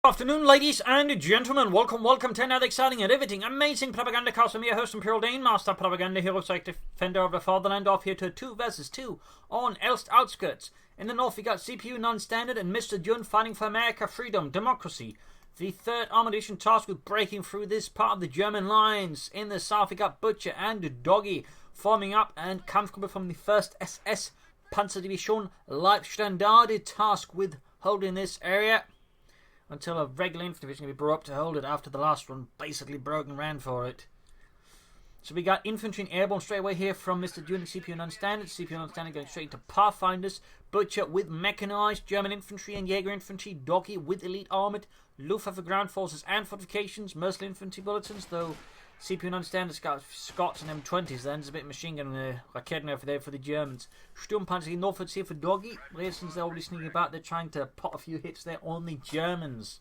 afternoon, ladies and gentlemen. Welcome to another exciting and riveting, amazing Propagandacast. I'm your host, Imperial Dane, Master Propaganda Hero, Defender of the Fatherland, off here to a 2 versus 2 on Elst Outskirts. In the north, we got CPU Non-Standard and Mr.Jun fighting for America, freedom, democracy. The 3rd Armour Division tasked with breaking through this part of the German lines. In the south, we got Butcher and Doggy forming up and comfortable from the 1st SS Panzer Division Leibstandarte tasked with holding this area until a regular infantry division can be brought up to hold it after the last one basically broke and ran for it. So we got Infantry and Airborne straight away here from Mr.Jun, CPU Non-Standard. CPU Non-Standard going straight into Pathfinders. Butcher with Mechanized, German Infantry and Jaeger Infantry. Doggy with Elite Armoured. Luftwaffe Ground Forces and Fortifications. Mostly Infantry Bulletins, though CPU Non-Standard's got Scots and M20s. Then there's a bit of machine gun Raketen over there for the Germans. Sturmpanzer northwards here for Doggy. Since they're already sneaking about, they're trying to pot a few hits there on the Germans.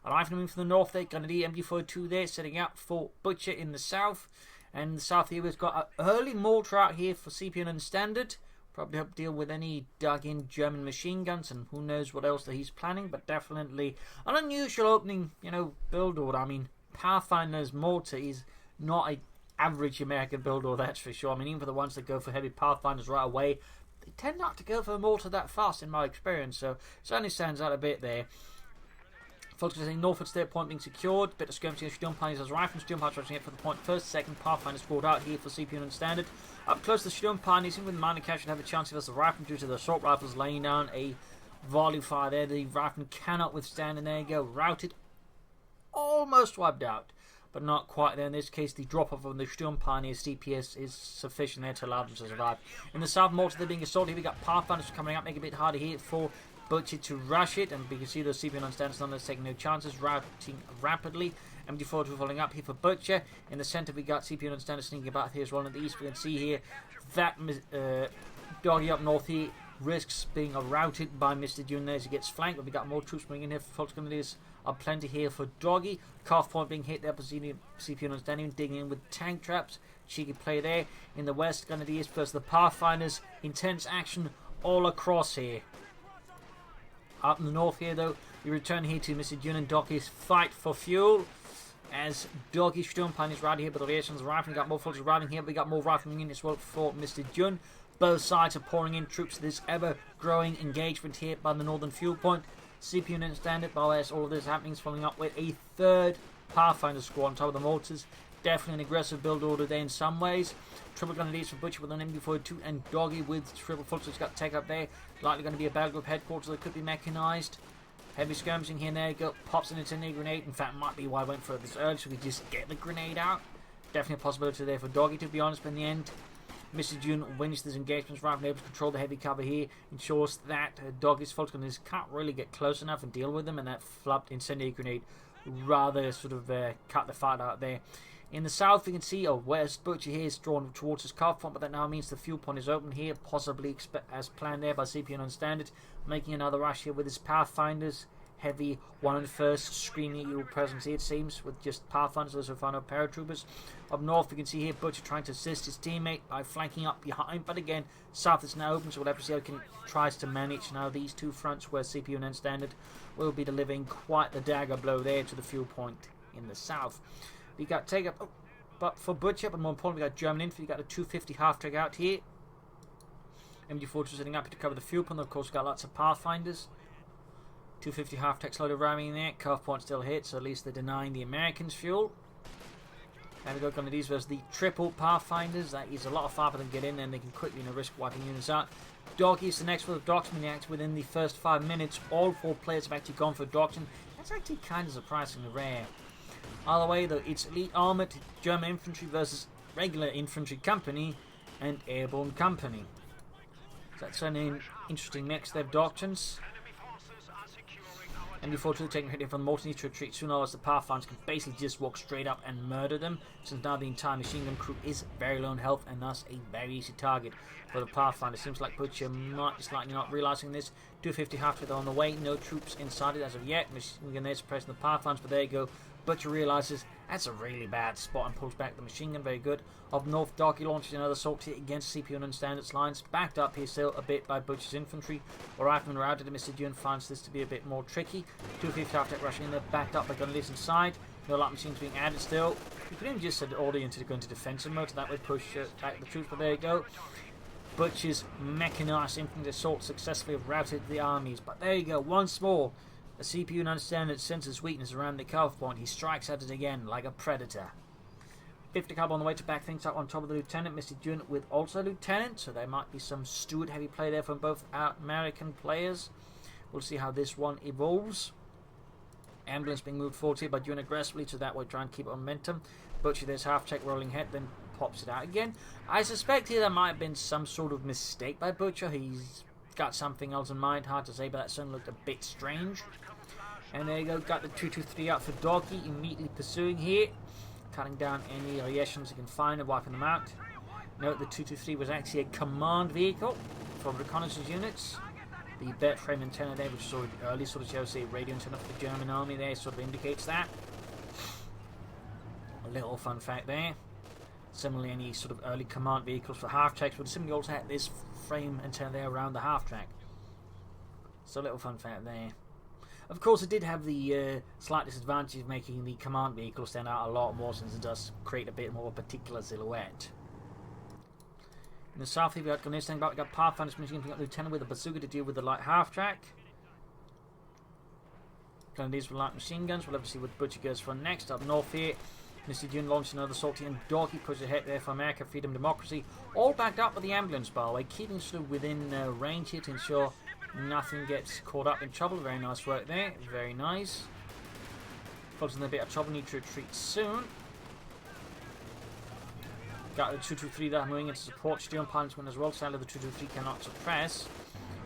Riflemen from the north there, Grenadier MG42 there, setting up for Butcher in the south. And in the south here we've got an early mortar out here for CPU Non-Standard. Probably help deal with any dug-in German machine guns and who knows what else that he's planning. But definitely an unusual opening, build order. I mean, Pathfinder's mortar is not an average American build order, that's for sure. I mean, even for the ones that go for heavy Pathfinders right away, they tend not to go for a mortar that fast in my experience. So it certainly stands out a bit there. Folks are saying northward state point being secured. Bit of skirmishing Sturmpanzers as rifles. Sturmpanzers rushing it for the point first. Second Pathfinder scored out here for CPU Non-Standard. Up close to Sturmpanzers, with the minor catch should have a chance versus the riflemen due to the assault rifles laying down a volley fire there. The riflemen cannot withstand, and there you go. Routed. Almost wiped out, but not quite there. In this case, the drop-off of the Sturmpanzers DPS is sufficient there to allow them to survive. In the south, mortar they're being assaulted. We got Pathfinders coming up, making it a bit harder here for Butcher to rush it, and we can see those CPU Non-Standards nonetheless taking no chances, routing rapidly. MG42 following up here for Butcher. In the centre, we got CPU Non-Standards sneaking about here as well. In the east, we can see here that Doggy up north here risks being routed by Mr.Jun as he gets flanked, but we got more troops coming in here for Folks Grenadiers. Are plenty here for Doggy. Calf point being hit there, but CPU Non-Standard digging in with tank traps. Cheeky play there. In the west, Grenadiers versus the Pathfinders. Intense action all across here. Up in the north here, though, we return here to Mr.Jun and Doggy's fight for fuel. As Doggy Sturmpanzers right here, but the reactions rifling got more folks arriving here. We got more rifling in as well for Mr.Jun. Both sides are pouring in troops to this ever-growing engagement here by the northern fuel point. CPU Non-Standard, while as all of this happening, is following up with a 3rd Pathfinder squad on top of the mortars. Definitely an aggressive build order there in some ways. Triple Grenadiers for Butcher with an MG42 and Doggy with triple Fulters got take up there. Likely going to be a battle group headquarters that could be mechanized. Heavy skirmishing here and there. Go pops an incendiary grenade. In fact, might be why I went for it this early, so we just get the grenade out. Definitely a possibility there for Doggy, to be honest, but in the end, Mr.Jun wins this engagement, right, and able to control the heavy cover here, ensures that Doggy's Fulters can't really get close enough and deal with them, and that flopped incendiary grenade rather sort of cut the fight out there. In the south, we can see west Butcher here is drawn towards his calf point, but that now means the fuel point is open here, possibly as planned there by CPU Non-Standard, making another rush here with his Pathfinders. Heavy 101st screening your presence here, it seems, with just Pathfinders, those are final paratroopers. Up north, we can see here Butcher trying to assist his teammate by flanking up behind, but again, south is now open, so we'll have to see how he tries to manage now these two fronts where CPU Non-Standard will be delivering quite the dagger blow there to the fuel point in the south. We got take up, but for Butcher, but more importantly, we got German Infantry. We got a 250 half-track out here. MG42 sitting up to cover the fuel point. Of course, we got lots of Pathfinders. 250 half-tracks loaded ramming there. Calf point still hit, so at least they're denying the Americans fuel. And we got these versus the triple Pathfinders. That is a lot of fire for them to get in, and they can quickly risk wiping units out. Doggy is the next one of Doxman acts within the first 5 minutes. All 4 players have actually gone for Doxman. That's actually kind of surprisingly rare. Either way, though, it's Elite Armoured German Infantry versus regular Infantry Company and Airborne Company. So that's an interesting mix there of doctrines. MG42 taking hit from the mortar needs to retreat sooner, as the Pathfinders can basically just walk straight up and murder them, since now the entire machine gun crew is very low in health and thus a very easy target for the Pathfinder. Seems like Butcher might be slightly not realising this. 250 half-track on the way, no troops inside it as of yet. Machine gun there suppressing the Pathfinders, but there you go. Butcher realises That's a really bad spot and pulls back the machine gun. Very good. Up north, Doggy launches another assault hit against CPU and Standards lines. Backed up here still a bit by Butcher's infantry. Rifleman routed, and Mr.Jun finds this to be a bit more tricky. 250 half-tech rushing in there, backed up by Gunleys inside. No light machines being added still. You could even just set the order into go into defensive mode, so that would push back the troops, but there you go. Butcher's mechanized infantry assault successfully routed the armies, but there you go, once more. The CPU and Standard senses weakness around the cutoff point. He strikes at it again like a predator. 50 caliber on the way to back things up on top of the Lieutenant. Mr.Jun with also Lieutenant, so there might be some Stewart heavy play there from both American players. We'll see how this one evolves. Ambulance being moved forward here by Jun aggressively, so that way try and keep momentum. Butcher, there's half-check rolling head, then pops it out again. I suspect here there might have been some sort of mistake by Butcher. He's got something else in mind, hard to say, but that certainly looked a bit strange. And there you go, got the 223 out for Doggy, immediately pursuing here. Cutting down any Rieshans he can find and wiping them out. Note the 223 was actually a command vehicle for reconnaissance units. The bet frame antenna there, which sort of early sort of shows the radio antenna for the German army there, sort of indicates that. A little fun fact there. Similarly, any sort of early command vehicles for half-tracks would similarly also have this frame antenna there around the half-track. So a little fun fact there. Of course, it did have the slight disadvantage of making the command vehicle stand out a lot more, since it does create a bit more of a particular silhouette. In the south, we've got Gunneers standing back. We've got Pathfinder's machine, we've got Lieutenant with a bazooka to deal with the light half-track. Grenadiers with light machine guns. We'll obviously what Butcher goes for next. Up north here, Mr.Jun launches another sortie, and Doggy pushes ahead there for America, Freedom, Democracy. All backed up with the ambulance, by the way, keeping sort of within range here to ensure nothing gets caught up in trouble. Very nice work there. Very nice. Folks in a bit of trouble, need to retreat soon. Got the 223 there moving into support. Steering punishment as well. Sadly, the 223 cannot suppress.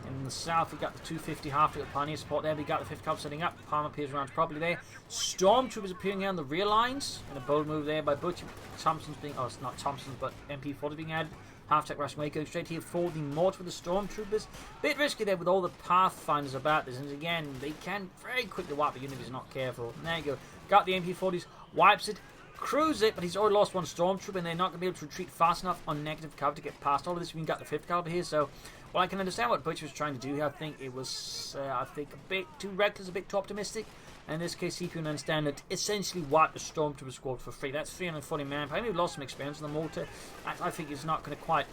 In the south, we got the 250 half to Pioneer support there. We got the 5th Cub setting up. Palmer appears around properly there. Stormtroopers appearing here on the rear lines. And a bold move there by Butcher. Thompson's being, oh, it's not Thompson's, but MP40 being added. Half-tech rushing away, going straight here for the mortar with the Stormtroopers. Bit risky there with all the Pathfinders about this. And again, they can very quickly wipe the unit if he's not careful. And there you go. Got the MP40s, wipes it, cruise it, but he's already lost one Stormtrooper, and they're not going to be able to retreat fast enough on negative cover to get past all of this. We got the 5th caliber here, so well, I can understand what Butcher was trying to do here. I think it was, a bit too reckless, a bit too optimistic. And in this case, CPU and Standard essentially wiped the Stormtrooper squad for free. That's 340 manpower. Maybe lost some experience on the mortar. I think it's not going to quite,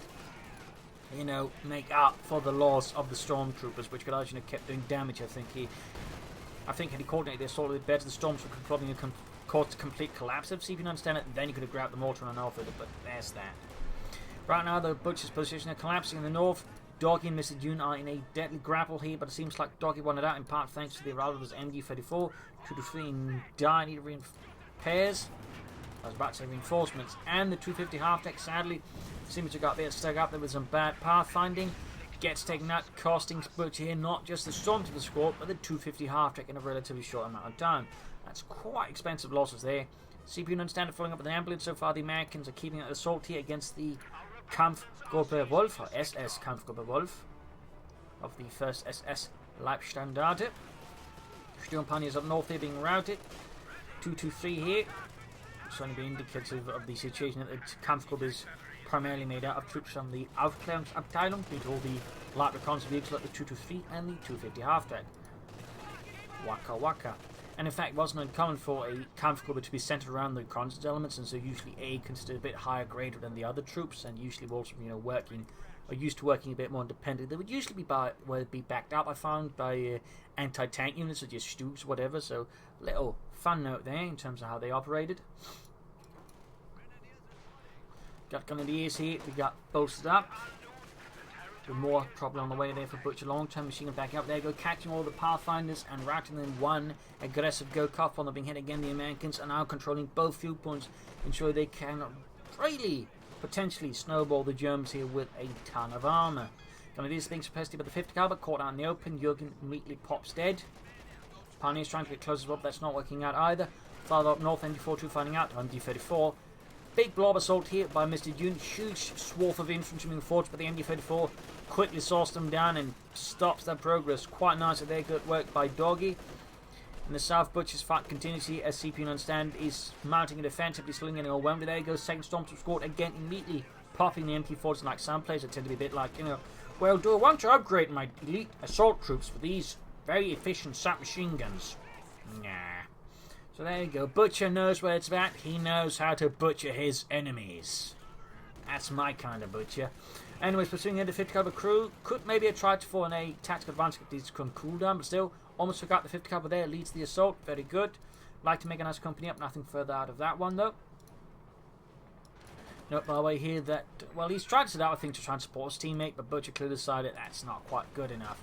you know, make up for the loss of the Stormtroopers, which could actually have kept doing damage. I think had he coordinated this all a bit better, the Stormtrooper could probably have caused a complete collapse of CPU and Standard, and then he could have grabbed the mortar and off with it, but there's that. Right now, the Butcher's position are collapsing in the north. Doggy and Mr.Jun are in a deadly grapple here, but it seems like Doggy won it out in part thanks to the arrival of his MG-34. 223 in dire need of repairs. I was about to say reinforcements. And the 250 half-tech, sadly, seems to got a bit stuck up there with some bad pathfinding. Gets taken out, costing Butcher here not just the Stormtrooper squad, but the 250 half-tech in a relatively short amount of time. That's quite expensive losses there. CPU and Standard following up with an ambulance. So far, the Americans are keeping an assault here against the Kampfgruppe Wolf, or SS Kampfgruppe Wolf, of the 1st SS Leibstandarte. Sturm Pioneers up north here being routed. 223 here. It's only be indicative of the situation that the Kampfgruppe is primarily made out of troops from the Aufklärungsabteilung, due to all the light reconnaissance vehicles like the 223 and the 250 half-track. Waka waka. And in fact, it wasn't uncommon for a Kampfgruppe to be centered around the reconnaissance elements, and so usually A considered a bit higher grade than the other troops, and usually also, you know, used to working a bit more independently. They would usually be backed up, I found, by anti-tank units, or just Stugs, whatever. So, little fun note there in terms of how they operated. Got Grenadiers here. We got bolstered up. With more probably on the way there for Butcher. Long-term machine gun back up. There you go, catching all the Pathfinders and routing them in one aggressive go-cuff while they're being hit again. The Americans are now controlling both fuel points, ensuring they can really potentially snowball the Germans here with a ton of armour. Grenadiers being suppressed by the 50 caliber, caught out in the open. Jurgen immediately pops dead. Pioneers trying to get close as well, but that's not working out either. Farther up north, MG42 finding out. MG34. Big blob assault here by Mr.Jun. Huge swath of infantry moving forward, but the MG34 quickly sauced them down and stops their progress. Quite nice there. Good work by Doggy. In the south, Butcher's fight continues here as CP non-stand is mounting a defensively, still getting overwhelmed. There goes second Stormtrooper squad again, immediately popping the MP40s. Like some players that tend to be a bit like, well, do I want to upgrade my elite assault troops for these very efficient submachine guns? Nah. So there you go. Butcher knows where it's at. He knows how to butcher his enemies. That's my kind of butcher. Anyways, pursuing here the 50 caliber crew. Could maybe have tried for a tactical advantage if these come cooldown, but still, almost forgot the 50 caliber there. Leads the assault. Very good. Like to make a nice company up. Nothing further out of that one, though. Note, by the way, here that, well, he's tried to set out, I think, to try and support his teammate, but Butcher clearly decided that's not quite good enough.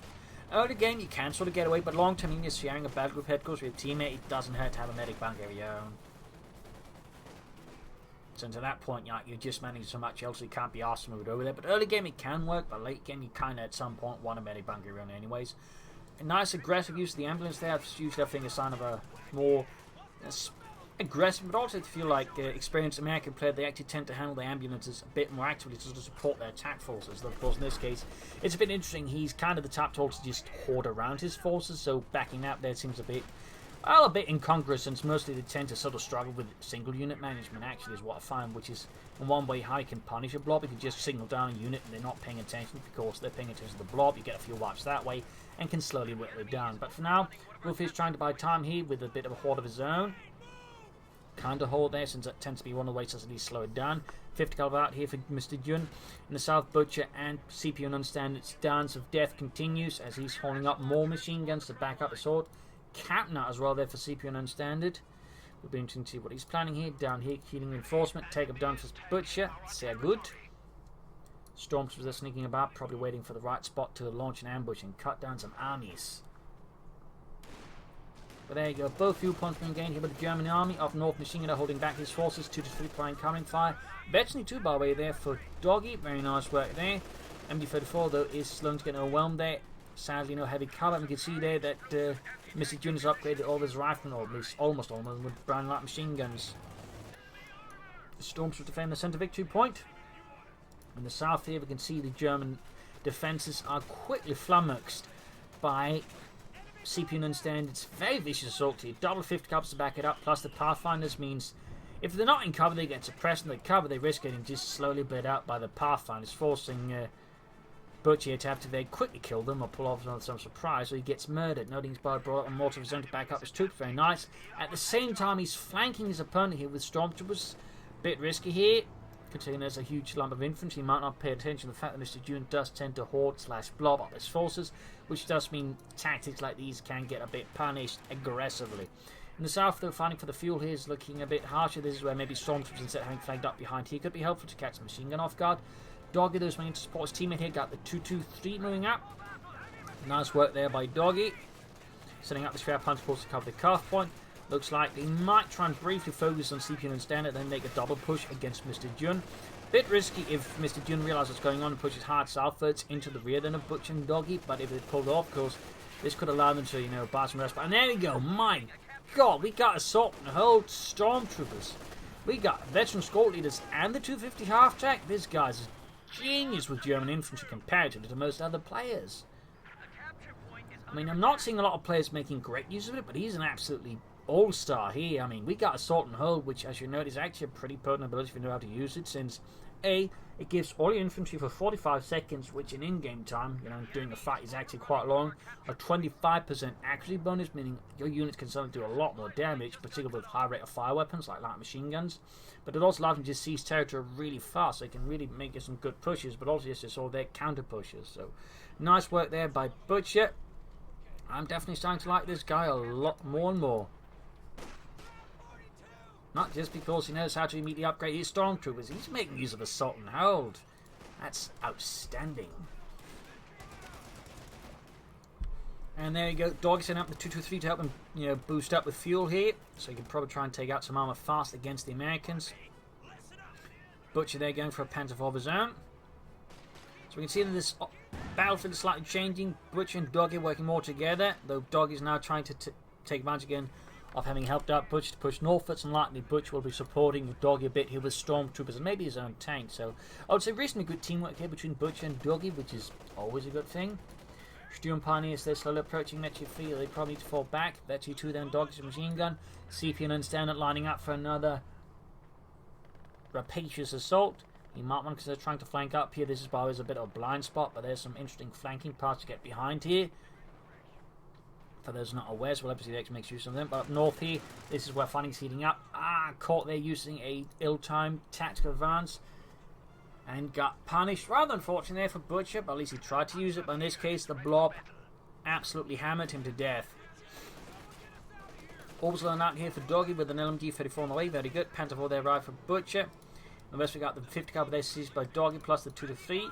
Early game, you can sort of get away, but long term, you're sharing a battle group headquarters with your teammate. It doesn't hurt to have a medic bank of your own. So to that point, you're just managing so much else, you can't be asked to move it over there. But early game, it can work, but late game, you kind of at some point want a medic bank of your own anyways. A nice aggressive use of the ambulance there. That's usually, I think, a sign of a more aggressive, but also to feel like experienced American player, they actually tend to handle the ambulances a bit more actively to support their attack forces. Though, of course, in this case, it's a bit interesting. He's kind of the type to just hoard around his forces, so backing out there seems a bit incongruous, since mostly they tend to sort of struggle with single unit management, actually, is what I find, which is in one way how you can punish a blob. You can just signal down a unit and they're not paying attention. Because they're paying attention to the blob, you get a few wipes that way and can slowly whittle it down. But for now, Wolf is trying to buy time here with a bit of a horde of his own. Kind of hold there, since that tends to be one of the ways that he slow it down. 50 caliber out here for Mr.Jun. In the south, Butcher and CPU non-stand. Its dance of death continues as he's holding up more machine guns to back up the sword. Captain out as well there for CPU non-standard. We'll be interesting to see what he's planning here. Down here, healing reinforcement. Take up down for Butcher. Sehr good. Stormtroopers are sneaking about, probably waiting for the right spot to launch an ambush and cut down some armies. But there you go, both viewpoints being gained here by the German army. Up north, Machine Gunner holding back his forces, 2 to 3 applying covering fire. Veteran 2 by the way there for Doggy, very nice work there. MD-34 though is slowly getting overwhelmed there. Sadly no heavy cover, and we can see there that Mr. Jun has upgraded all of his riflemen, or at least almost all of them, with brown light machine guns. The Stormtroopers defend the centre victory point. In the south here we can see the German defences are quickly flummoxed by CPU non-stand. It's very vicious assault here. Double 50 covers to back it up, plus the Pathfinders means if they're not in cover, they get suppressed, and the cover they risk getting just slowly bled out by the Pathfinders, forcing Butcher here to have to very quickly kill them or pull off some surprise, so he gets murdered. Noting he's brought a mortar of his own to back up his troops, very nice. At the same time, he's flanking his opponent here with Stormtroopers. Bit risky here, considering there's a huge lump of infantry. He might not pay attention to the fact that Mr. Jun does tend to hoard/blob up his forces, which does mean tactics like these can get a bit punished aggressively. In the south, though, fighting for the fuel here is looking a bit harsher. This is where maybe Stormtroopers, instead of having flagged up behind here, could be helpful to catch the machine gun off guard. Doggy, those managing to support his teammate here, got the 2-2-3 moving up. Nice work there by Doggy. Setting up the spare punch force to cover the cuff point. Looks like he might try and briefly focus on CPU and standard, then make a double push against Mr. Jun. Bit risky if Mr. Jun realizes what's going on and pushes hard southwards into the rear then of Butch and Doggy, but if it pulled off, of course, this could allow them to, buy some respite. And there we go, my god, we got assault and hold Stormtroopers. We got veteran squad leaders and the 250 half-track. This guy's a genius with German infantry comparatively to most other players. I mean, I'm not seeing a lot of players making great use of it, but he's an absolutely all-star here. I mean, we got assault and hold, which, as you know, is actually a pretty potent ability if you know how to use it, since A, it gives all your infantry for 45 seconds, which in in-game time, during a fight is actually quite long. A 25% accuracy bonus, meaning your units can suddenly do a lot more damage, particularly with high rate of fire weapons like light machine guns. But it also allows them to just seize territory really fast, so they can really make some good pushes, but also just all their counter pushes. So, nice work there by Butcher. I'm definitely starting to like this guy a lot more and more. Not just because he knows how to immediately upgrade his Stormtroopers, he's making use of assault and hold. That's outstanding. And there you go, Doggy setting up the 223 to help him, boost up with fuel here. So he can probably try and take out some armor fast against the Americans. Butcher there going for a Panzer of his own. So we can see that this battlefield is slightly changing. Butcher and Doggy working more together, though Doggy's now trying to take advantage again of having helped out Butch to push northwards, and likely Butch will be supporting Doggy a bit here with Stormtroopers and maybe his own tank. So I would say reasonably good teamwork here between Butch and Doggy, which is always a good thing. Sturm Pioneers, they're slowly approaching Metro 3. They probably need to fall back. Metro 2 then Doggy's machine gun. CP and Unstandard lining up for another rapacious assault. You might want, because they're trying to flank up here. This is always a bit of a blind spot, but there's some interesting flanking parts to get behind here. For those not aware, so we'll obviously like to make use of them. But up north here, this is where fighting's heating up. Caught there using a ill-timed tactical advance. And got punished. Rather unfortunate there for Butcher, but at least he tried to use it. But in this case, the blob absolutely hammered him to death. Orbital out here for Doggy with an LMG-34 on the way. Very good. Panther there right for Butcher. The rest we got the 50 caliber there seized by Doggy plus the 2-3.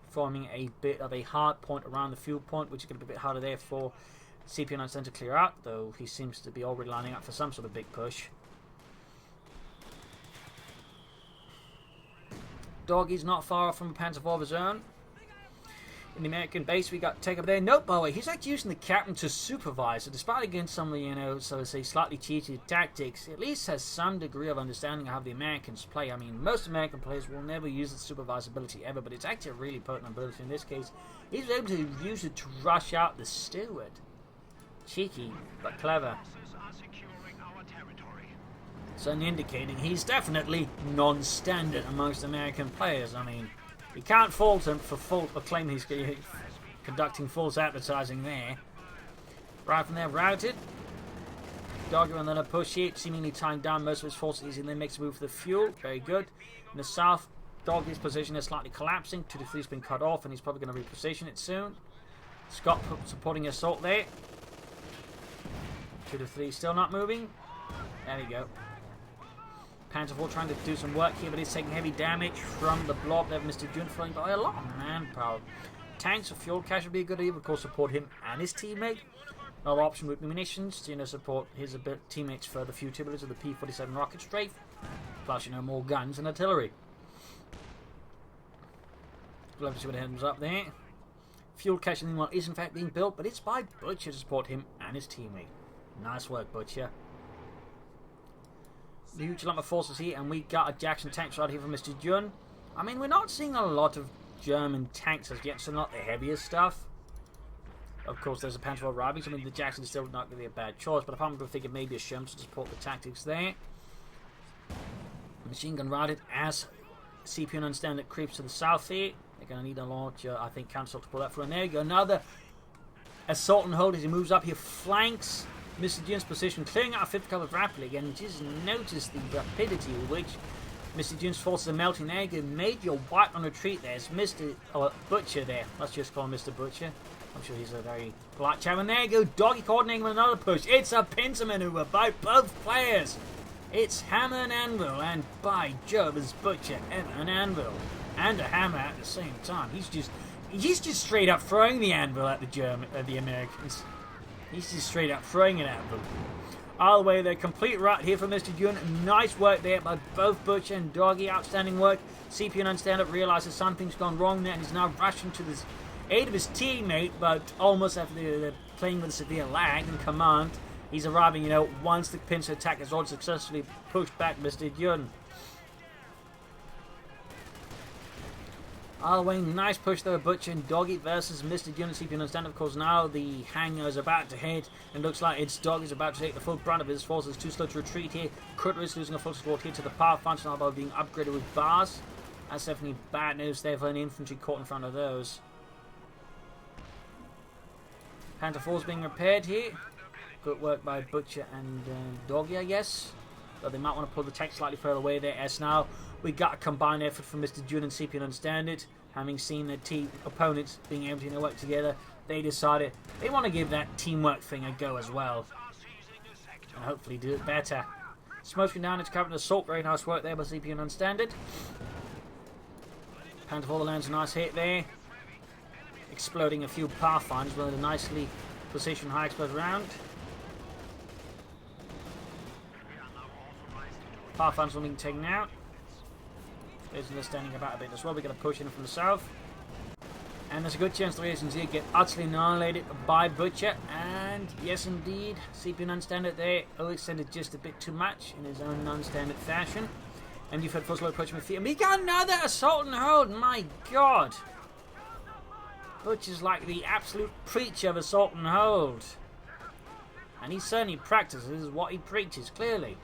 Forming a bit of a hard point around the fuel point, which is going to be a bit harder there for CP9 to clear out. Though he seems to be already lining up for some sort of big push. Doggy's not far off from a Panzer IV of his own. In the American base, we got Take Up there. Note, by the way, he's actually using the captain to supervise. So despite against some of the, so to say, slightly cheated tactics, he at least has some degree of understanding of how the Americans play. I mean, most American players will never use the supervisor ability ever, but it's actually a really potent ability in this case. He's able to use it to rush out the steward. Cheeky, but clever. So indicating he's definitely non-standard amongst American players. I mean, you can't fault him for claiming he's conducting false advertising there. Right from there, routed. Doggy and then a push here, seemingly tying down most of his forces, and then makes a move for the fuel. Very good. In the south, Doggy's position is slightly collapsing. 2-3's been cut off, and he's probably going to reposition it soon. Scott supporting assault there. 2-3 still not moving. There we go. Panzer IV trying to do some work here, but he's taking heavy damage from the blob there of Mr.Jun, flying by a lot of manpower. Tanks or fuel cache would be a good idea, of course, support him and his teammate. Another option with munitions to support his teammates for the futilities of the P-47 rocket strafe, plus more guns and artillery. We'll have to see what happens up there. Fuel cache is in fact being built, but it's by Butcher to support him and his teammate. Nice work, Butcher. Huge lump of forces here, and we got a Jackson tanks right here from Mr.Jun. I mean, we're not seeing a lot of German tanks as yet, so not the heaviest stuff. Of course, there's a Panzer IV arriving, so I mean, the Jackson is still not going to be a bad choice, but apart from thinking maybe a Sherman to support the tactics there. Machine gun routed as CPU and Unstandard creeps to the south here. They're going to need a launcher, I think, cancel to pull that through. And there you go, another assault and hold as he moves up here, flanks Mr.Jun's position, clearing out a 50 cover rapidly again. Just notice the rapidity with which Mr.Jun's forces are melting. There you go, major wipe on retreat there. It's Mr. Butcher there. Let's just call him Mr. Butcher. I'm sure he's a very polite chap. And there you go, Doggy coordinating with another push. It's a pincer maneuver by both players. It's hammer and anvil, and by Jove, it's Butcher and an anvil. And a hammer at the same time. He's just straight up throwing the anvil at the Americans. He's just straight up throwing it at them. All the way there, complete rout here for Mr.Jun. Nice work there by both Butcher and Doggy. Outstanding work. CPU and Unstandard realizes something's gone wrong there, and he's now rushing to the aid of his teammate, but almost after they're playing with a severe lag in command. He's arriving, once the pincer attack has already successfully pushed back Mr.Jun. All the way, nice push there, Butcher and Doggy versus Mr.Jun and CPU and Unstandard. Of course, now the hangar is about to hit, and looks like it's Doggy's about to take the full brunt of his forces. Too slow to retreat here. Cutter is losing a full squad here to the power function by being upgraded with bars. That's definitely bad news there for an infantry caught in front of those. Panther 4's being repaired here. Good work by Butcher and Doggy, I guess. But they might want to pull the tank slightly further away there, as now we got a combined effort from Mr.Jun and CPU and Unstandard. Having seen their team opponents being able to work together, they decided they want to give that teamwork thing a go as well. And hopefully do it better. Smoking down into cover an assault. Very nice work there by CPU and Unstandard. Panther 4 lands a nice hit there. Exploding a few pathfinders with a nicely positioned high explosive round. Pathfinders will be taken out. They're standing about a bit as well. We're going to push in from the south. And there's a good chance the Asians here get utterly annihilated by Butcher. And yes, indeed, CPU and Unstandard there. Extended just a bit too much in his own non-standard fashion. And you've had first low approaching with feet. And we got another assault and hold. My God. Butcher's like the absolute preacher of assault and hold. And he certainly practices what he preaches, clearly.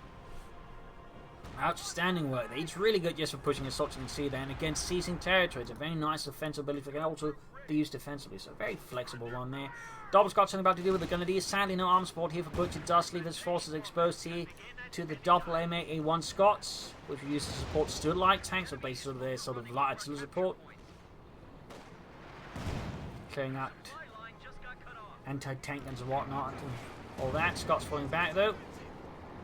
Outstanding work there. He's really good just for pushing assault, you can see there. And again, seizing territory. It's a very nice offensive ability that can also be used defensively. So very flexible one there. Dobble's got something about to do with the Grenadiers. Sadly, no arm support here for Butcher. Does leave his forces exposed here to the double MA-A1 Scots, which we use to support still light tanks, so basically their sort of light artillery support. Clearing out anti-tank guns and whatnot and all that. Scots falling back though.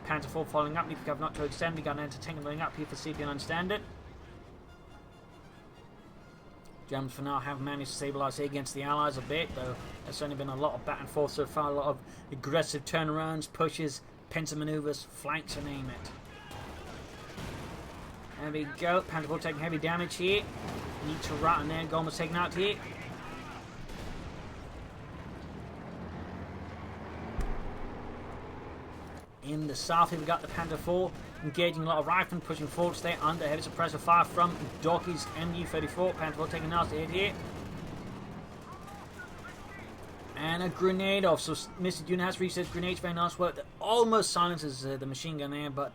Panzer IV following up. Need to have not to extend. We got an anti-tank going up here for CP and understand it. Germans for now have managed to stabilise here against the Allies a bit, though there's certainly been a lot of back and forth so far, a lot of aggressive turnarounds, pushes, pincer maneuvers, flanks, you name it. There we go. Panzer IV taking heavy damage here. Need to run, and then Gomer's taken out here. In the south here we got the Panzer IV engaging a lot of riflemen, pushing forwards there under heavy suppressive fire from Doggy's MU-34. Panzer IV taking a nasty hit here. And a grenade off. So Mr.Jun has reached his grenades. Very nice work. That almost silences the machine gun there, but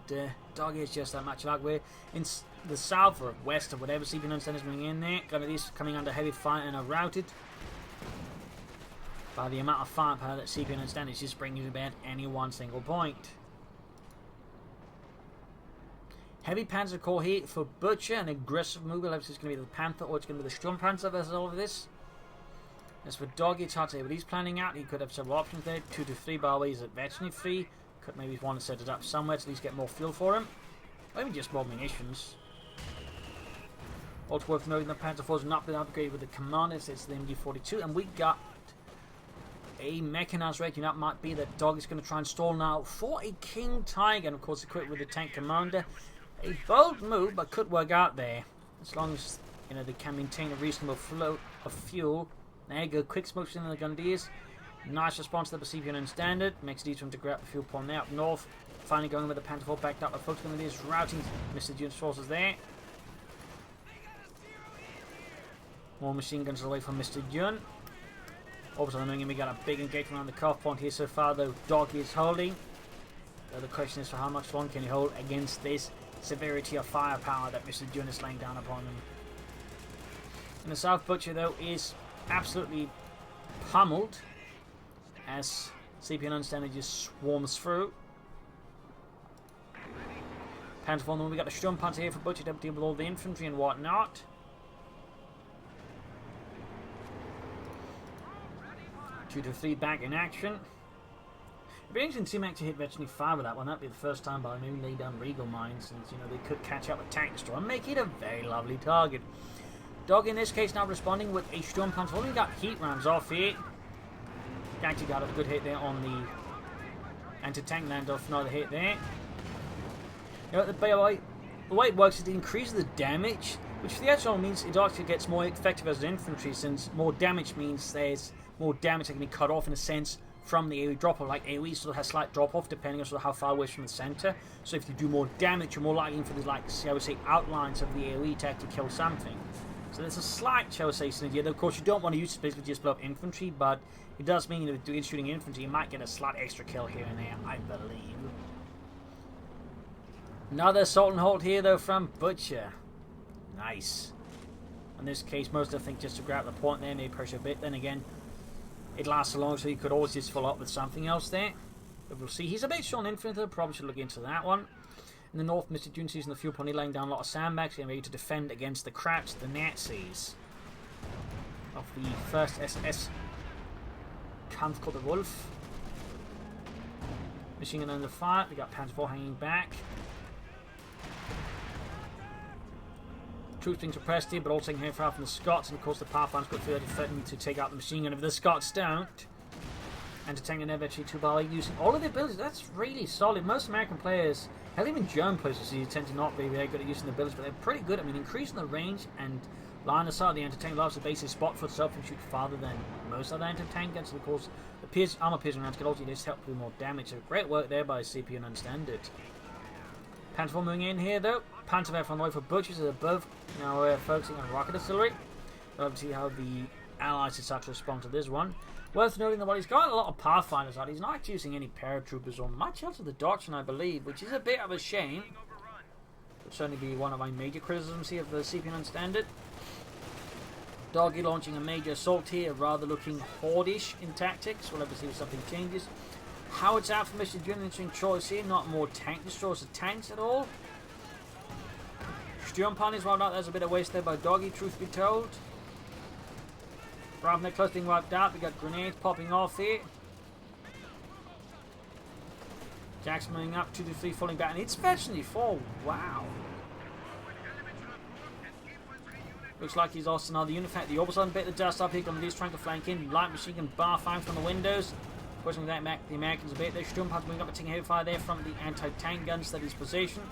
Doggy is just that much luck. We're in the south or west or whatever. CP9 is moving in there. Grenadiers coming under heavy fire and are routed by the amount of firepower that CP9 is just bringing to about any one single point. Heavy Panzer Corps here for Butcher, an aggressive move. Whether it's going to be the Panther or it's going to be the Sturmpanzer versus all of this. As for Doggy, it's hard to say what he's planning out. He could have several options there. 2 to 3 by the way, he's virtually free. Could maybe want to set it up somewhere to at least get more fuel for him. Maybe just more munitions. Also worth noting the Panzer IV has not been upgraded with the commanders. It's the MG42, and we got a mechanized rating. That might be that Doggy's going to try and stall now for a King Tiger, and of course equipped with the tank commander. A bold move, but could work out there as long as they can maintain a reasonable flow of fuel. There you go, quick smokes in the Grenadiers. Nice response to the CP9 standard. Makes it easier for him to grab the fuel point there up north. Finally going with the Panther IV backed up by folks. Grenadiers routing Mr.Jun's forces there. More machine guns away from Mr.Jun. Also, knowing we got a big engagement on the cuff point here so far, though Doggy is holding. So the question is for how much long can he hold against this severity of firepower that Mr.Jun is laying down upon him. And the South Butcher, though, is absolutely pummeled as CP9 standard just swarms through. Panzer IV, then we got the Sturmpanzer here for Butcher to deal with all the infantry and whatnot. Two to 3 back in action. It'd be interesting to see him actually hit Veteran 5 with that one. That'd be the first time by maybe lay down Regal mines, since they could catch up with Tank Destroyer and make it a very lovely target. Dog in this case now responding with a Sturmpanzer. Only got heat rams off here. Actually got a good hit there on the anti-tank land off. Another hit there. The way it works is it increases the damage, which for the actual means it actually gets more effective as an infantry, since more damage means there's more damage that can be cut off in a sense from the AoE drop off. Like AoE sort of has slight drop off depending on sort of how far away from the center. So if you do more damage, you're more likely for the shall we say outlines of the AoE to actually kill something. So there's a slight, shall we say, synergy. Of course, you don't want to use space with just blow up infantry, but it does mean that doing shooting infantry, you might get a slight extra kill here and there, I believe. Another assault and hold here though from Butcher. Nice. In this case, most I think just to grab the point there, maybe pressure a bit. Then again, it lasts so long, so you could always just follow up with something else there. But we'll see. He's a bit short on infantry, though. Probably should look into that one. In the north, Mr.Jun sees the fuel pony laying down a lot of sandbags, getting ready to defend against the Krauts, the Nazis of the 1st SS Kampf called the Wolf. Machine gun under fire. We got Panzer IV hanging back. Troops being suppressed here, but all taking heavy fire from the Scots, and of course the Pathfinder's got 30 to take out the machine gun if the Scots don't. And to tank and eventually 2 by using all of the abilities. That's really solid. Most American players, hell even German players, tend to not be very good at using the abilities, but they're pretty good. I mean, increasing the range and line of sight, the anti-tank allows the basic spot for itself and shoot farther than most other anti-tank guns. And of course, the armor piercing rounds can also just help do more damage. So great work there by CPU and Understand It. Panzer IV moving in here though. Panzer IV on the way for Butchers is above. Now we're focusing on rocket artillery. We'll see how the Allies decide to respond to this one. Worth noting that while he's got a lot of Pathfinders out, he's not actually using any paratroopers or much else of the doctrine, I believe, which is a bit of a shame. Would certainly be one of my major criticisms here of the CP9 standard. Doggy launching a major assault here, rather looking horde-ish in tactics. We'll have to see if something changes. Howard's out for Mr.Jun, interesting choice here. Not more tank destroyers or tanks at all. Sturmpanzers, well, not, there's a bit of waste there by Doggy, truth be told. Rather than close being wiped out, we got grenades popping off here. Jack's moving up, 2 to 3 falling back, and it's virtually 4. Wow. Looks like he's lost another unit. In fact, the opposite bit of the dust up here. He's trying to flank in. Light machine gun bar fire from the windows. Pushing the Americans a bit. There's Sturmpanzer moving up and taking heavy fire there from the anti-tank guns that he's positioned.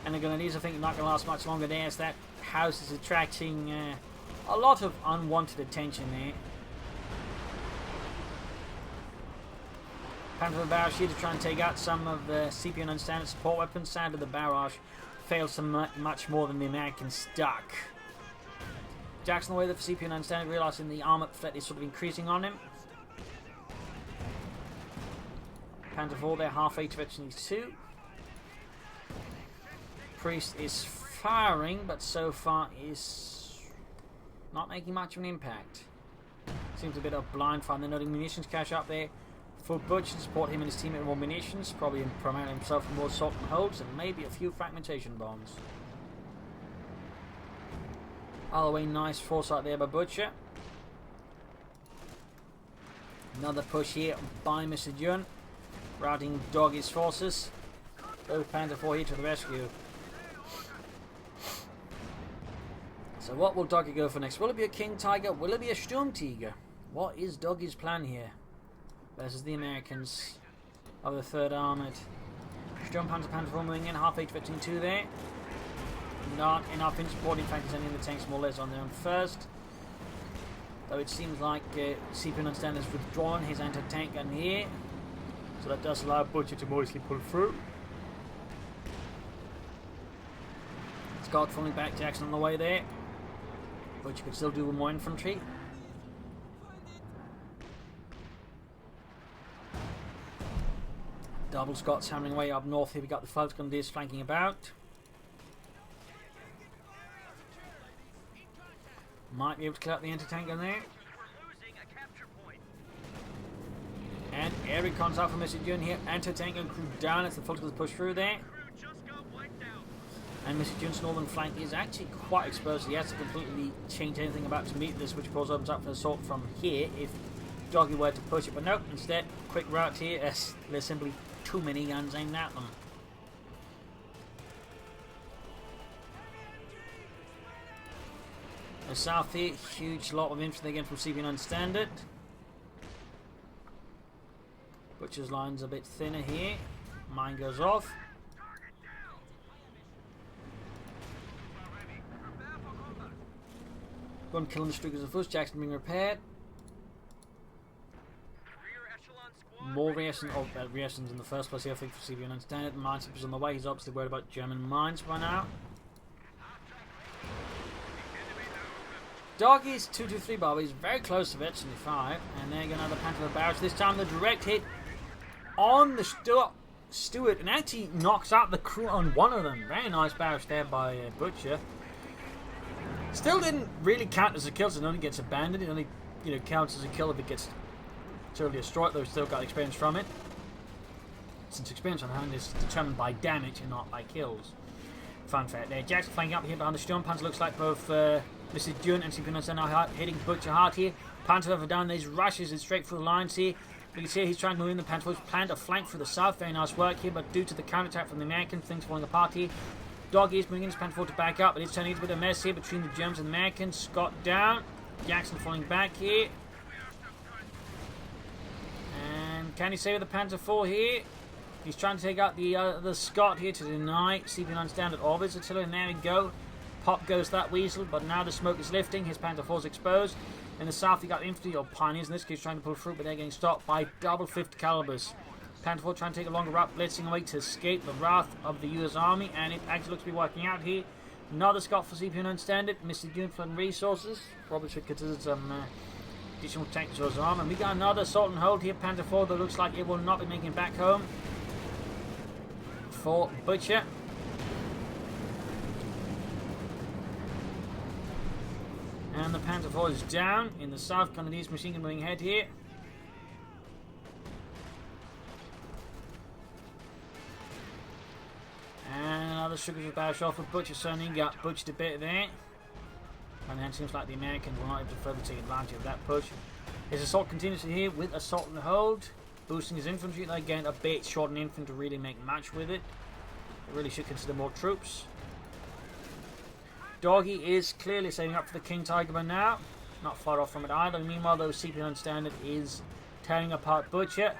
And the grenadiers, I think, not going to last much longer there, as that house is attracting a lot of unwanted attention there. Panther barrage here to try and take out some of the CP9 standard support weapons. Sadly, the barrage fails so much more than the Americans stuck. Jackson, the way that the CP9 standard, realizing the armor threat is sort of increasing on him. Panther 4 there, halfway to Veterans 2. Priest is firing, but so far is not making much of an impact. Seems a bit of blind fire. They're noting munitions cache up there for Butch to support him and his teammate with more munitions, probably primarily himself with more assault and holds, and maybe a few fragmentation bombs. Other way, nice foresight there by Butcher. Another push here by Mr.Jun, routing Doggy's forces. Both Panther 4 here to the rescue. So what will Doggy go for next? Will it be a King Tiger? Will it be a Sturmtiger? What is Doggy's plan here? Versus the Americans of the 3rd Armoured. Sturmpanzer Panther 4 moving in, halfway to 15-2 there. Not enough in support, in fact, sending the tanks more or less on their own first. Though it seems like CP9 standard has withdrawn his anti-tank gun here. So that does allow Butcher to mostly pull through. Scott falling back, Jackson on the way there. Butcher could still do with more infantry. Double Scots hammering away up north here. We got the Flight Grenadiers flanking about. Might be able to clear out the anti-tank gun there. And air recon's out for Mr.Jun here. Anti-tank gun crew down as the Fultons push through there. And Mr.Jun's northern flank is actually quite exposed. He has to completely change anything about to meet this, which of course opens up for assault from here if Doggy were to push it. But nope, instead, quick route here as there's simply too many guns aimed at them. The south here, huge lot of infantry again from CP9 standard. Butcher's line's a bit thinner here. Mine goes off. Gun killing the Strugglers of Fuss. Jackson being repaired. More reactions in the first place here, I think, for CP9 standard. Minesweeper is on the way. He's obviously worried about German mines by now. Doggy's 223 Bobby is very close to Veteran 5, and they're going to have the Panther barrage. This time the direct hit on the Stewart, and actually knocks out the crew on one of them. Very nice barrage there by Butcher. Still didn't really count as a kill, so it only gets abandoned. It only counts as a kill if it gets totally destroyed, though still got experience from it. Since experience on hand is determined by damage and not by kills. Fun fact there. Jackson flanking up here behind the Sturmpanzer. Looks like both Mr.Jun and CP9 are now hitting Butcher hard here. Panther over down, these rushes it straight through the lines here. You can see he's trying to move in. The Panther planned a flank through the south. Very nice work here, but due to the counterattack from the Americans, things falling apart here. Doggy is moving in his Panther to back up, but it's turning into a bit of a mess here between the Germans and the Americans. Scott down. Jackson falling back here. And can he save the Panther 4 here? He's trying to take out the Scott here to deny CP9 standard orbits artillery, and there we go. Pop goes that weasel, but now the smoke is lifting. His Panther 4 is exposed. In the south, you got infantry, or pioneers in this case, trying to pull through, but they're getting stopped by double 50 calibers. Panther 4 trying to take a longer route, blitzing away to escape the wrath of the US Army, and it actually looks to be working out here. Another Scot for CP non-standard. Mr.Jun flooding resources. Probably should consider some additional tank resource armor. And we got another assault and hold here. Panther 4 that looks like it will not be making it back home. For Butcher. And the Panther 4 is down. In the south, Canadian machine gun moving ahead here. And another sugar for bash off with Butcher Sonny. Got butchered a bit there. And then it seems like the Americans will not able to further take advantage of that push. His assault continues here with assault and hold. Boosting his infantry. Again, a bit short on infantry to really make match with it. They really should consider more troops. Doggy is clearly setting up for the King Tiger by now. Not far off from it either. Meanwhile, though, CP non-standard is tearing apart Butcher.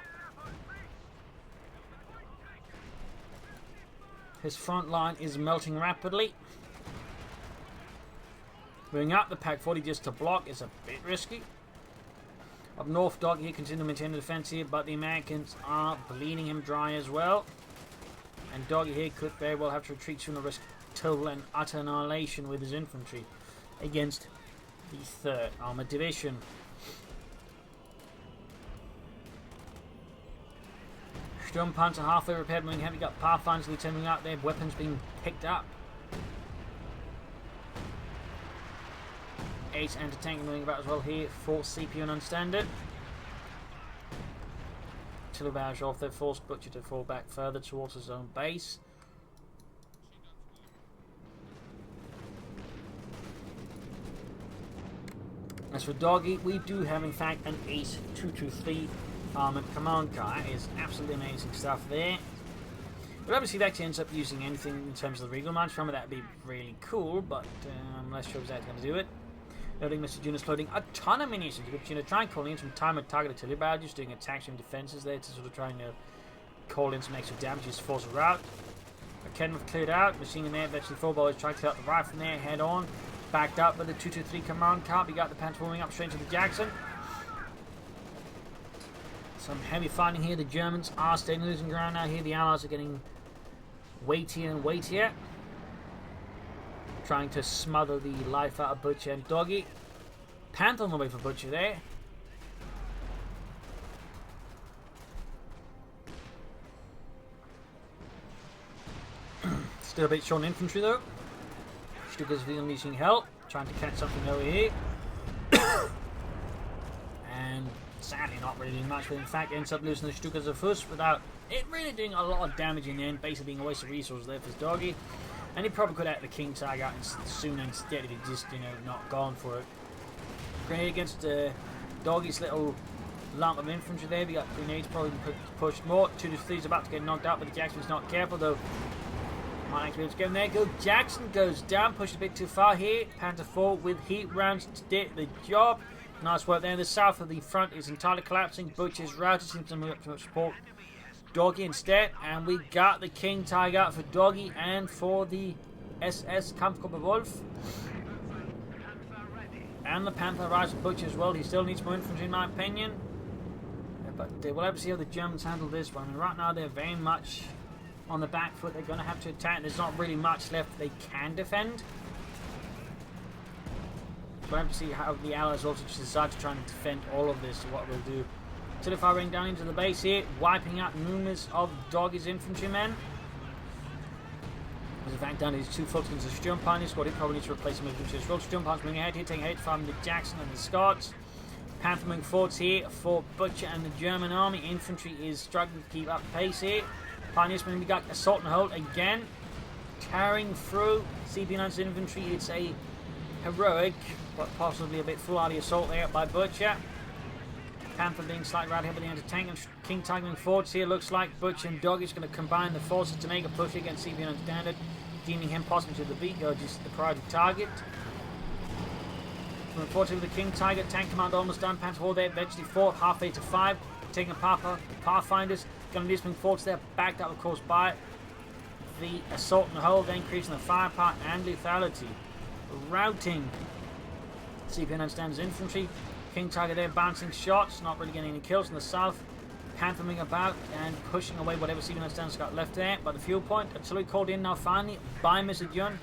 His front line is melting rapidly. Moving up, the Pack 40 just to block is a bit risky. Up north, Doggy here continues to maintain the defense here, but the Americans are bleeding him dry as well. And Doggy here could very well have to retreat soon or risk total and utter annihilation with his infantry against the 3rd Armored Division. Sturmpanzer halfway repaired, moving heavy. Got Pathfinders lieutenant out there, weapons being picked up. Ace anti-tank moving about as well here for CP non-standard. Tilibaj off, they've forced Butcher to fall back further towards his own base. As for Doggy, we do have in fact an Ace 223 armoured command car. That is absolutely amazing stuff there. But obviously if actually ends up using anything in terms of the Regal March from it, that would be really cool, but I'm less sure if that's going to do it. Loading Mr.Jun is loading a ton of munitions, which you know, try and call in some time and target artillery barrages, doing attacks and defences there to sort of try and call in some extra damage to force a route. Kenworth cleared out, machine gun there, eventually 4 boys trying to cut the rifle from there, head on. Backed up with the 223 command car. We got the Panther moving up straight to the Jackson. Some heavy fighting here. The Germans are staying losing ground now here. The Allies are getting weightier and weightier. Trying to smother the life out of Butcher and Doggy. Panther on the way for Butcher there. Still a bit short on infantry though. Stukas unleashing help, trying to catch something over here. And sadly not really doing much, but in fact ends up losing the Stukas of Fuss without it really doing a lot of damage in the end, basically being a waste of resources there for his Doggy. And he probably could have the King Tiger out sooner instead if he just, you know, not gone for it. Grenade against Doggy's little lump of infantry there. We got grenades probably pushed more. 223 is about to get knocked out, but the Jackson's not careful though. Might actually be able to get him there. Go. Jackson goes down, pushed a bit too far here. Panther 4 with heat rounds did the job. Nice work there. The south of the front is entirely collapsing. Butcher's routed, seems to move up to support Doggy instead. And we got the King Tiger out for Doggy and for the SS Kampfgruppe Wolf. And the Panther rides for Butcher as well. He still needs more infantry in my opinion. But we'll have to see how the Germans handle this one. I mean, right now they're very much on the back foot. They're going to have to attack. There's not really much left they can defend. We'll have to see how the Allies also just decide to try and defend all of this. What we'll do. Till firing down into the base here, wiping out numerous of Doggy's infantrymen. As in fact, down to his 2 Fultons of Sturmpanzer squad. He probably needs to replace him with infantry as well. Sturmpanzer moving ahead here, taking hate from the Jackson and the Scots. Panther moving forwards here for Butcher and the German army. Infantry is struggling to keep up pace here. Pioneers, we got assault and hold again, carrying through CP9's infantry. It's a heroic, but possibly a bit foolhardy assault there by Butcher. Panther being slightly right here by the anti-tank, and King Tiger moving forwards here. Looks like Butcher and Doggy is going to combine the forces to make a push against CP9 standard, deeming him possibly to the beat, or just the priority target. Moving forward to the King Tiger, tank command almost done. Panther 4 there, eventually 4, halfway to 5, taking a Pathfinders. Going to moving forwards there, backed up of course by the assault and hold, increasing the firepower and lethality. Routing CP9 stands infantry. King Tiger there bouncing shots, not really getting any kills in the south. Panther moving about and pushing away whatever CP9 stands got left there. But the fuel point, artillery called in now finally by Mr.Jun.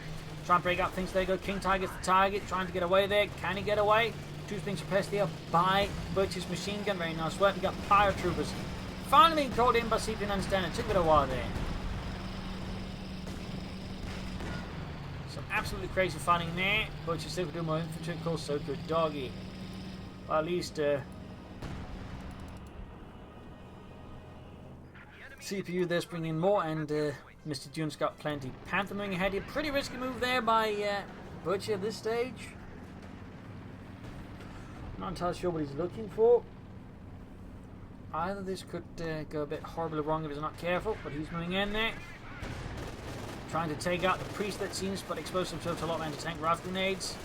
Try and break up things. There you go. King Tiger's the target. Trying to get away there. Can he get away? Two being suppressed there by Butcher's machine gun. Very nice work. We got paratroopers. Finally being called in by CP Understand. It took a bit of a while there. Some absolutely crazy fighting there. Butcher still doing more infantry. Of course, so could Doggy. Well, at least CPU there's bringing in more, and Mr.Jun's got plenty. Panther moving ahead here. Pretty risky move there by Butcher at this stage. Not entirely sure what he's looking for. Either this could go a bit horribly wrong if he's not careful, but he's moving in there. Trying to take out the priest, that seems, but expose himself to a lot of anti-tank rifle grenades.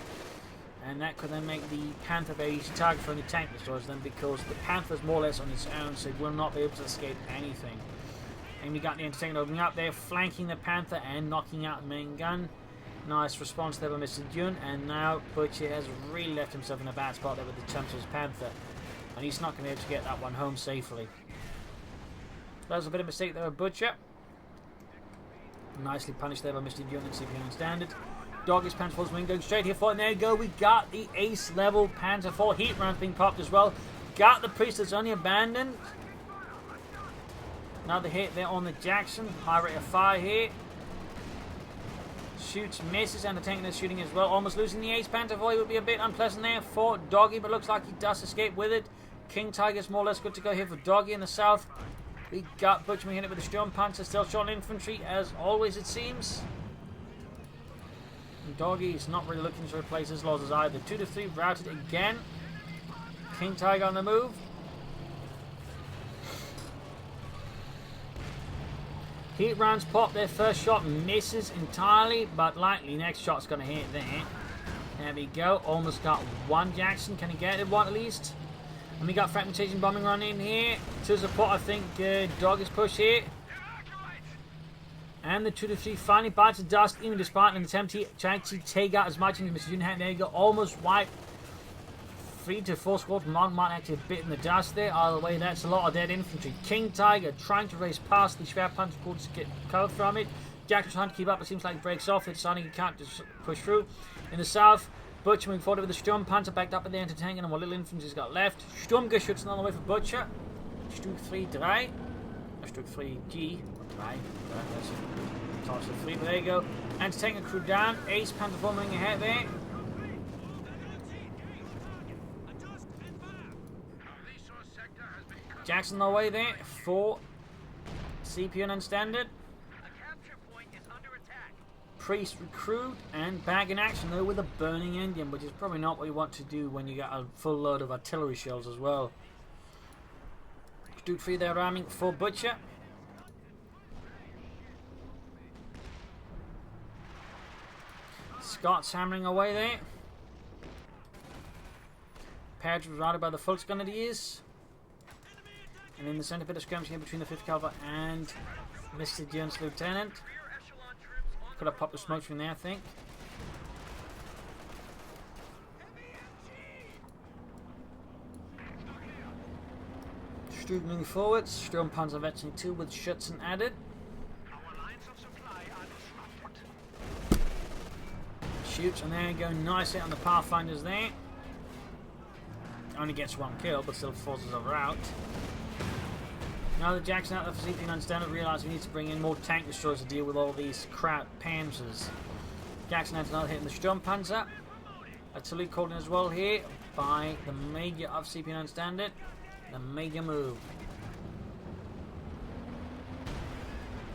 And that could then make the Panther very easy target for any tank destroyers then, because the Panther's more or less on its own, so it will not be able to escape anything. And we got the anti-tank opening up there, flanking the Panther and knocking out the main gun. Nice response there by Mr.Jun, and now Butcher has really left himself in a bad spot there with the chumps of his Panther. And he's not going to be able to get that one home safely. That was a bit of a mistake there by Butcher. Nicely punished there by Mr.Jun and CP Standard. Doggy's Panther 4's wing going straight here for it. And there you go. We got the ace level Panther 4 heat rounds being popped as well. Got the priest that's only abandoned. Another hit there on the Jackson. High rate of fire here. Shoots, misses, and the tank is shooting as well. Almost losing the ace. Panther 4 would be a bit unpleasant there for Doggy, but looks like he does escape with it. King Tiger's more or less good to go here for Doggy in the south. We got Butcher hitting it with the Sturm Panzer, still short infantry as always it seems. And Doggy is not really looking to replace his losses either. 2 to 3 routed again. King Tiger on the move. Heat rounds pop. Their first shot misses entirely, but likely next shot's going to hit there. There we go. Almost got one Jackson. Can he get it one at least? And we got fragmentation bombing run in here. To support, I think, Doggy's push here. And the 2 to 3 finally bites the dust, even despite an attempt to actually take out as much into Mr. Jun. There you go. Almost wiped. 3 to 4 squad from Long might actually a bit in the dust there. Either way, that's a lot of dead infantry. King Tiger trying to race past the Schwerpanzer squad to get cover from it. Jackson trying to keep up, it seems like it breaks off. It's deciding he can't just push through. In the south, Butcher moving forward with the Sturm Panzer backed up at the anti-tank, and what little infantry's got left. Sturmgeschütz on the way for Butcher. Stug 3-3. Stug 3G. 3. That's it. Toss of 3, but there you go. Anti-tank and crew down. Ace Panther 4 moving ahead there. Jackson on the way there for CPU and Standard. Priest recruit and back in action though with a burning engine, which is probably not what you want to do when you got a full load of artillery shells as well. Stug 3 there ramming for Butcher. Scott's hammering away there. Page was routed by the Volksgrenadiers. And in the centre, bit of skirmishing between the 5th Cavalry and Mr. Jun's Lieutenant. Could have popped the smoke from there, I think. Stug moving forwards. Sturm Panzer Veteran 2 with Schützen added. Shoots, and there you go. Nice hit on the Pathfinders there. Only gets one kill, but still forces over out. Now that Jackson out there for CP Standard realised he needs to bring in more tank destroyers to deal with all these crap Panzers. Jackson has another hit in the Sturm Panzer. Artillery called in as well here by the Major of CP Standard. The Major move.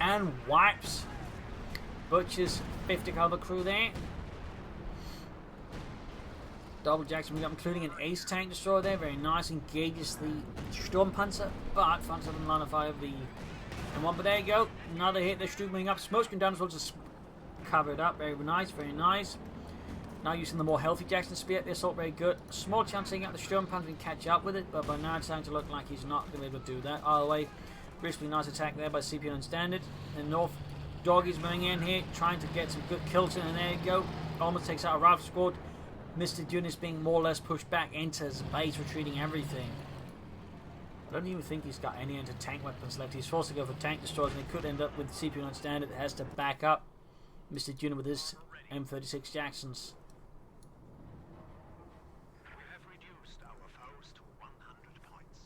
And wipes Butcher's 50 caliber crew there. Double Jackson we got including an ace tank destroyer there, very nice, engages the Sturm Panzer, but finds out in line of fire of the M1, but there you go, another hit, they're moving up, smoke screen down as well, just cover it up, very nice, very nice. Now using the more healthy Jackson spear, the assault very good, small chance taking out the Sturm Panzer and catch up with it, but by now it's starting to look like he's not going to be able to do that. Either way, basically nice attack there by CPU and Standard. In north, Doggy's moving in here, trying to get some good kills in, and there you go, almost takes out a rifle squad. Mr.Jun is being more or less pushed back into his base, retreating everything. I don't even think he's got any anti-tank weapons left. He's forced to go for tank destroyers, and he could end up with CPU on Standard that has to back up Mr.Jun with his M36 Jacksons. We have reduced our foes to 100 points.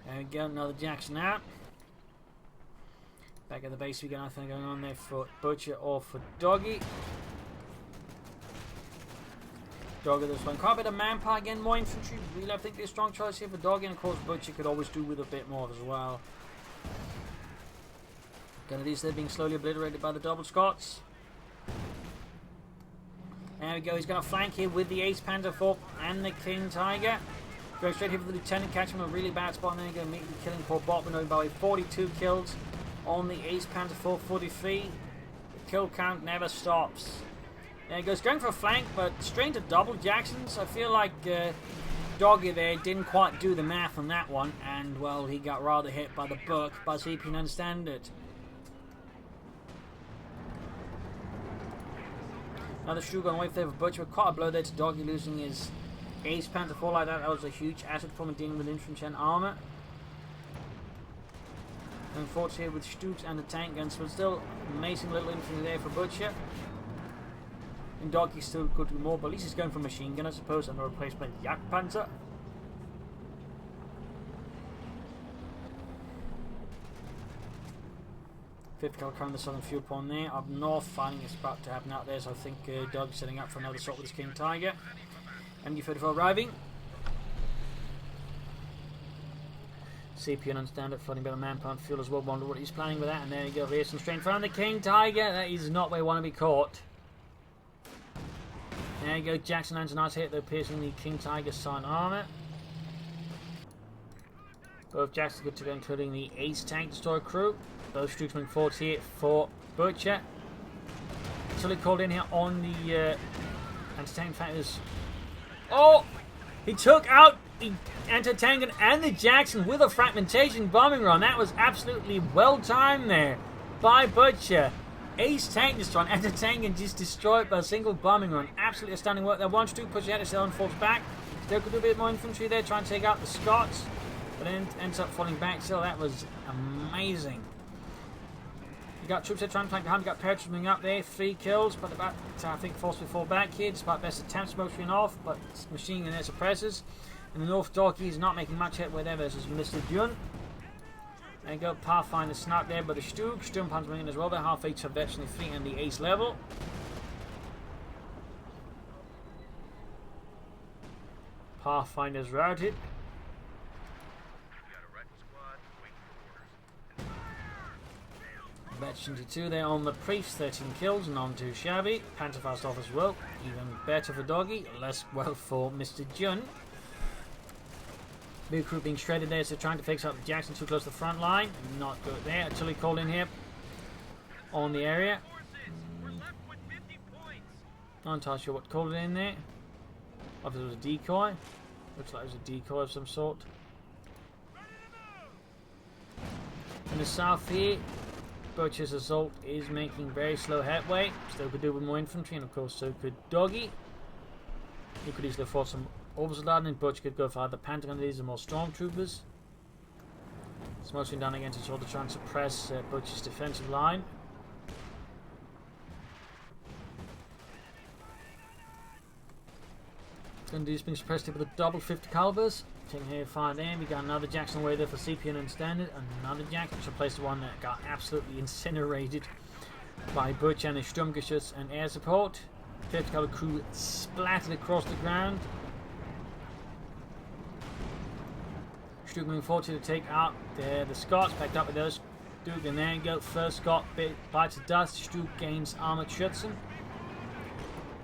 There we go, another Jackson out. Back at the base, we got nothing going on there for Butcher or for Doggy. Doggy this one. Quite a bit of manpower again, more infantry. Really, I think they're a strong choice here for Doggy, and of course Butcher could always do with a bit more as well. These they're being slowly obliterated by the double Scots. There we go, he's going to flank here with the Ace Panther IV and the King Tiger. Going straight here for the Lieutenant, catching him a really bad spot, and then going to immediately killing poor Botman by 42 kills on the Ace Panther IV 43. The kill count never stops. There he goes, going for a flank, but straight to double Jacksons. I feel like Doggy there didn't quite do the math on that one, and well, he got rather hit by the book, but he can understand it. Another Shrew going away for Butcher, quite a blow there to Doggy, losing his Ace Panther 4 like that. That was a huge asset for him dealing with infantry and armor. Unfortunately with Stooks and the tank guns, but still amazing little infantry there for Butcher. And Doggy still could do more, but at least he's going for machine gun, I suppose, and a replacement Jagdpanzer. Fifth kill coming the southern fuel pond there. Up north, fighting is about to happen out there, so I think Dog's setting up for another shot with his King Tiger. MG-34 arriving. CP and unstandard, flooding a bit of manpower and fuel as well. Wonder what he's planning with that, and there you go, Racing straight in front of the King Tiger. That is not where you want to be caught. There you go, Jackson lands a nice hit though, piercing the King Tiger's side armor. Both Jacksons good to go, including the Ace Tank Destroyer crew. Both Stooks moving forward here for Butcher. Until he called in here on the anti-tank fighters. Oh! He took out the anti-tank and the Jackson with a fragmentation bombing run. That was absolutely well timed there by Butcher. Ace Tank Destroyer, anti-tank and just destroyed by a single bombing run. Absolutely astounding work there. 1-2 push ahead, Escalating falls back. Still could do a bit more infantry there, trying to take out the Scots. But then ends up falling back still. That was amazing. You got troops there trying to flank behind. You got paratroopers moving up there. 3 kills, but about, I think, forced to fall back here. Despite best attempts, mostly off, but machine gun there suppresses. In the north, Doggy is not making much headway there versus Mr.Jun. There you go, Pathfinder snap there, but the Sturmpanzer moving in as well. They're half each of veteran 3 and the ace level. Pathfinder's routed. Veteran 2 there on the Priest, 13 kills, none too shabby. Panther fast off as well, even better for Doggy, less well for Mr.Jun. Big crew being shredded there, so trying to fix up the Jackson too close to the front line. Not good there. Artillery called in here on the area. Not entirely sure what called it in there. Or if it was a decoy. Looks like it was a decoy of some sort. In the south here, Butcher's assault is making very slow headway. Still could do with more infantry, and of course so could Doggy. You could easily afford some oversoldating, and Butcher could go for either Pentagon, these are more stormtroopers. It's mostly done against each other, trying to suppress Butcher's defensive line. And he's being suppressed here with a double 50 calibers. Taking here 5 there. We got another Jackson away there for CP and standard. Another Jackson to replace the one that got absolutely incinerated by Butcher and his Sturmgeschütz and air support. 50 caliber crew splattered across the ground. Stuke moving forward to take out the Scots. Backed up with those. Stuke, and there you go. First Scot bites the dust. Stuke gains armored Schützen.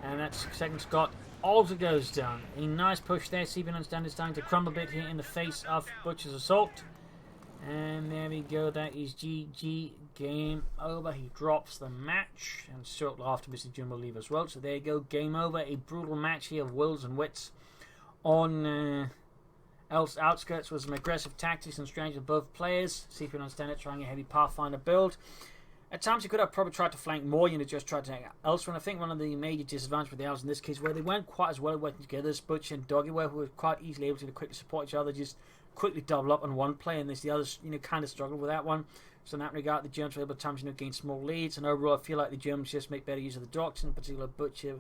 And that second Scot also goes down. A nice push there. CP and standard starting to crumble a bit here in the face of Butcher's assault. And there we go. That is GG. Game over. He drops the match. And shortly after, Mr.Jun will leave as well. So there you go. Game over. A brutal match here of wills and wits on Elst Outskirts with some aggressive tactics and strategy of both players. CP and standard trying a heavy Pathfinder build. At times you could have probably tried to flank more, just tried to take Elst. And I think one of the major disadvantages with the Elst in this case, where they weren't quite as well working together as Butcher and Doggy were, who were quite easily able to quickly support each other, just quickly double up on one player, and the others, kind of struggled with that one. So in that regard, the Germans were able to gain small leads, and overall I feel like the Germans just make better use of the doctrine, in particular Butcher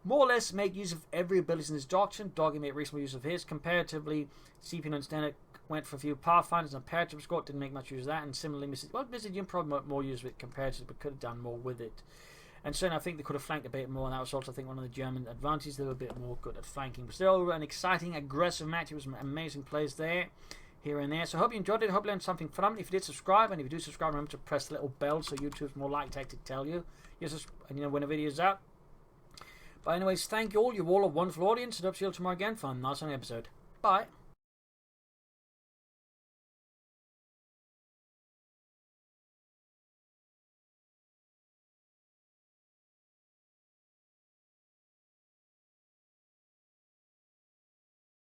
more or less make use of every ability in his doctrine. Doggy made reasonable use of his. Comparatively, CP and Stenner went for a few Pathfinders and Imperative Squad, didn't make much use of that, and similarly Mr.Jun probably more use of it comparatively, but could have done more with it. And certainly I think they could have flanked a bit more, and that was also I think one of the German advantages. They were a bit more good at flanking. But still an exciting, aggressive match. It was some amazing plays there, here and there. So I hope you enjoyed it. I hope you learned something from it. If you did, subscribe, and if you do subscribe, remember to press the little bell so YouTube's more likely to tell you. When a video is out. But anyways, thank you all. You're all a wonderful audience, and hope to see you all tomorrow again for another episode. Bye.